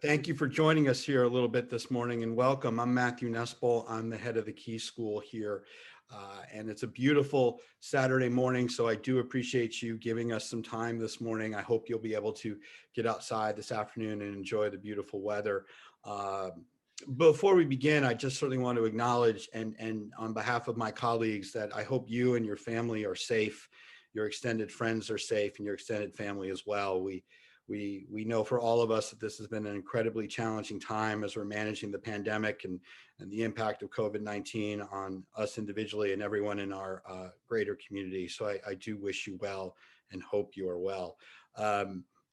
Thank you for joining us here a little bit this morning and welcome. I'm Matthew Nespole. I'm the head of the Key School here. And it's a beautiful Saturday morning, so I do appreciate you giving us some time this morning. I hope you'll be able to get outside this afternoon and enjoy the beautiful weather. Uh, Before we begin, I just certainly want to acknowledge and on behalf of my colleagues that I hope you and your family are safe, your extended friends are safe, and your extended family as well. We know for all of us that this has been an incredibly challenging time as we're managing the pandemic and the impact of COVID-19 on us individually and everyone in our greater community. So I do wish you well and hope you are well.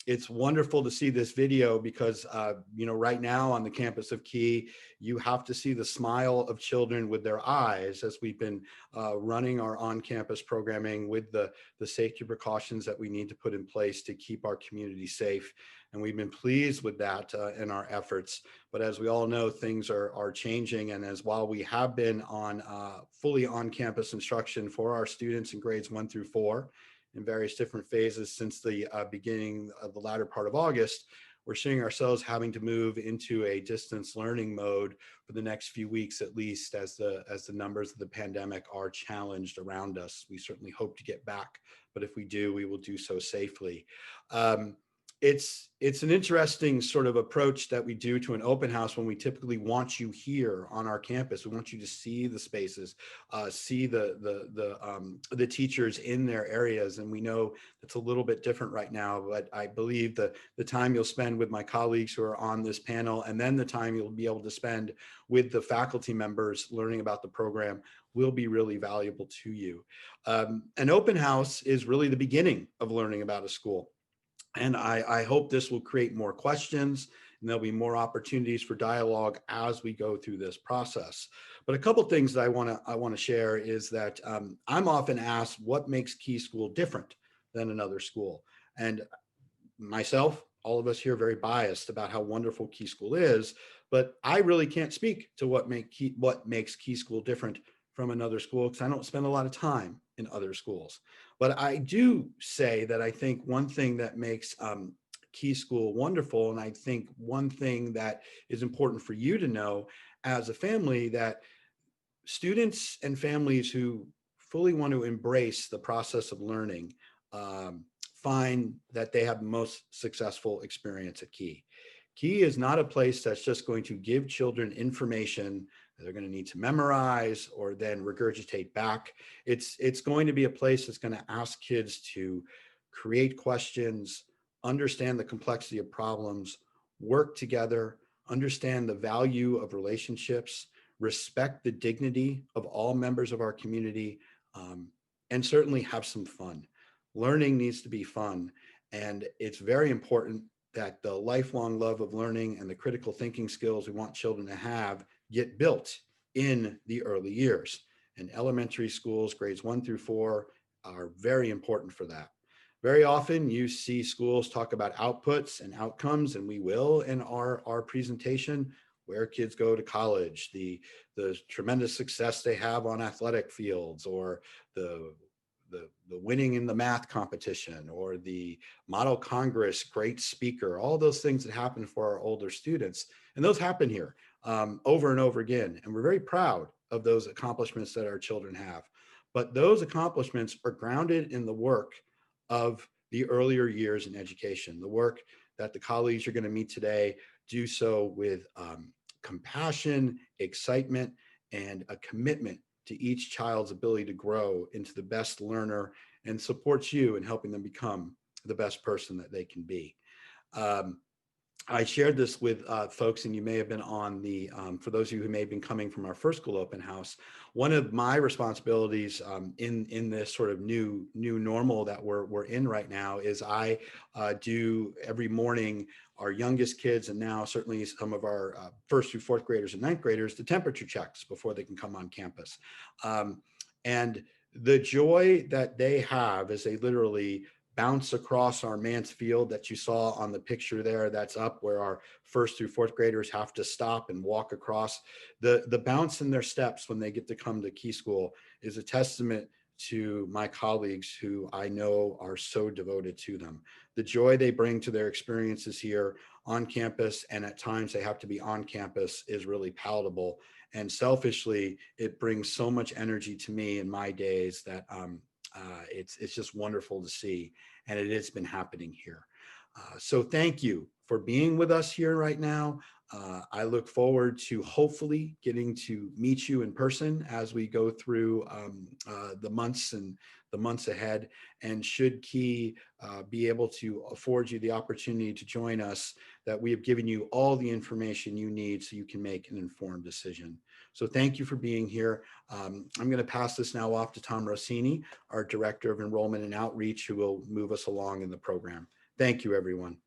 It's wonderful to see this video because, right now on the campus of Key, you have to see the smile of children with their eyes as we've been running our on-campus programming with the safety precautions that we need to put in place to keep our community safe. And we've been pleased with that in our efforts. But as we all know, things are changing. And as while we have been on fully on-campus instruction for our students in grades 1 through 4, in various different phases since the beginning of the latter part of August, we're seeing ourselves having to move into a distance learning mode for the next few weeks, at least as the numbers of the pandemic are challenged around us. We certainly hope to get back, but if we do, we will do so safely. It's an interesting sort of approach that we do to an open house when we typically want you here on our campus. We want you to see the spaces, see the teachers in their areas, and we know it's a little bit different right now. But I believe the time you'll spend with my colleagues who are on this panel, and then the time you'll be able to spend with the faculty members learning about the program, will be really valuable to you. An open house is really the beginning of learning about a school. And I hope this will create more questions and there'll be more opportunities for dialogue as we go through this process. But a couple of things that I want to share is that I'm often asked what makes Key School different than another school. And myself, all of us here are very biased about how wonderful Key School is, but I really can't speak to what makes Key School different from another school because I don't spend a lot of time in other schools. But I do say that I think one thing that makes Key School wonderful, and I think one thing that is important for you to know as a family, that students and families who fully want to embrace the process of learning find that they have the most successful experience at Key. Key is not a place that's just going to give children information that they're going to need to memorize or then regurgitate back. It's going to be a place that's going to ask kids to create questions, understand the complexity of problems, work together, understand the value of relationships, respect the dignity of all members of our community, and certainly have some fun. Learning needs to be fun, and it's very important that the lifelong love of learning and the critical thinking skills we want children to have get built in the early years. And elementary schools, grades 1 through 4, are very important for that. Very often you see schools talk about outputs and outcomes, and we will in our presentation, where kids go to college, the tremendous success they have on athletic fields, or the winning in the math competition, or the model Congress great speaker, all those things that happen for our older students. And those happen here over and over again. And we're very proud of those accomplishments that our children have. But those accomplishments are grounded in the work of the earlier years in education, the work that the colleagues you're going to meet today do so with compassion, excitement, and a commitment to each child's ability to grow into the best learner, and supports you in helping them become the best person that they can be. I shared this with folks, and you may have been on the, for those of you who may have been coming from our first school open house, one of my responsibilities in this sort of new normal that we're in right now is I do every morning our youngest kids, and now certainly some of our first through fourth graders and ninth graders, the temperature checks before they can come on campus. And the joy that they have as they literally bounce across our man's field that you saw on the picture there, that's up where our first through fourth graders have to stop and walk across. The bounce in their steps when they get to come to Key School is a testament to my colleagues who I know are so devoted to them. The joy they bring to their experiences here on campus, and at times they have to be on campus, is really palatable. And selfishly, it brings so much energy to me in my days that it's just wonderful to see, and it has been happening here. So thank you for being with us here right now. I look forward to hopefully getting to meet you in person as we go through the months ahead. And should Key be able to afford you the opportunity to join us, that we have given you all the information you need so you can make an informed decision. So thank you for being here. I'm going to pass this now off to Tom Rossini, our Director of Enrollment and Outreach, who will move us along in the program. Thank you, everyone.